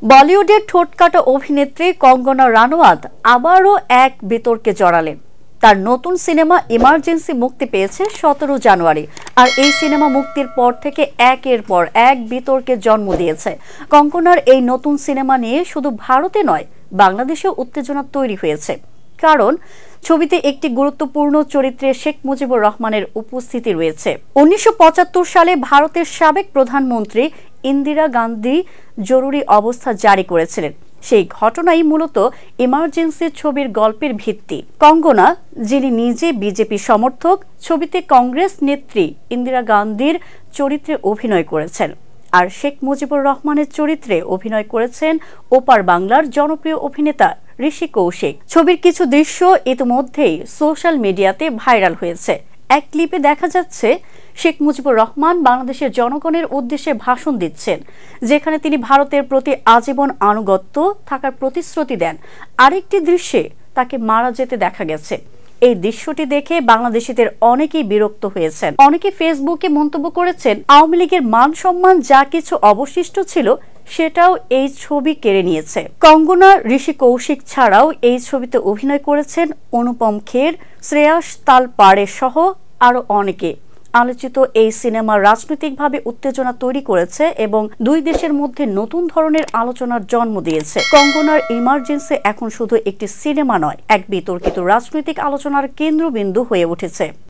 বলিউডের ঠোঁটকাটা অভিনেত্রী কঙ্গনা রানাওয়াত আবারও এক বিতর্কে জড়ালেন। তার নতুন সিনেমা ইমার্জেন্সি মুক্তি পেয়েছে 17 জানুয়ারি। আর এই সিনেমা মুক্তির পর থেকে একের পর এক বিতর্কের জন্ম দিয়েছে। কঙ্গনার এই নতুন সিনেমা নিয়ে শুধু ভারতে নয়, বাংলাদেশেও উত্তেজনা তৈরি হয়েছে। কারণ ছবিতে একটি গুরুত্বপূর্ণ চরিত্রে শেখ মুজিবুর রহমানের উপস্থিতি রয়েছে। 1975 সালে ভারতের সাবেক প্রধানমন্ত্রী ইন্দিরা গান্ধী জরুরি অবস্থা জারি করেছিলেন। সেই ঘটনাই মূলত ইমার্জেন্সি ছবির গল্পের ভিত্তি। কঙ্গনা, যিনি নিজে বিজেপি সমর্থক, ছবিতে কংগ্রেস নেত্রী ইন্দিরা গান্ধীর চরিত্রে অভিনয় করেছেন। আর শেখ মুজিবুর রহমানের চরিত্রে অভিনয় করেছেন ওপার বাংলার জনপ্রিয় অভিনেতা ঋষি কৌশিক। ছবির কিছু দৃশ্য ইতিমধ্যেই সোশ্যাল মিডিয়াতে ভাইরাল হয়েছে। এক ক্লিপে দেখা যাচ্ছে শেখ মুজিবুর রহমান বাংলাদেশের জনগণের উদ্দেশ্যে ভাষণ দিচ্ছেন, যেখানে তিনি ভারতের প্রতি আজীবন আনুগত্য থাকার প্রতিশ্রুতি দেন। আরেকটি দৃশ্যে তাকে মারা যেতে দেখা গেছে। এই দৃশ্যটি দেখে বাংলাদেশিদের অনেকেই বিরক্ত হয়েছেন। অনেকে ফেসবুকে মন্তব্য করেছেন, আওয়ামী লীগের মান সম্মান যা কিছু অবশিষ্ট ছিল সেটাও এই ছবি কেড়ে নিয়েছে। কঙ্গনা, ঋষি কৌশিক ছাড়াও এই ছবিতে অভিনয় করেছেন অনুপম খের, শ্রেয়াস তালপাড়ে সহ আরো অনেকে। আলোচিত এই সিনেমা রাজনৈতিকভাবে উত্তেজনা তৈরি করেছে এবং দুই দেশের মধ্যে নতুন ধরনের আলোচনার জন্ম দিয়েছে। কঙ্গনার ইমার্জেন্সি এখন শুধু একটি সিনেমা নয়, এক বিতর্কিত রাজনৈতিক আলোচনার কেন্দ্রবিন্দু হয়ে উঠেছে।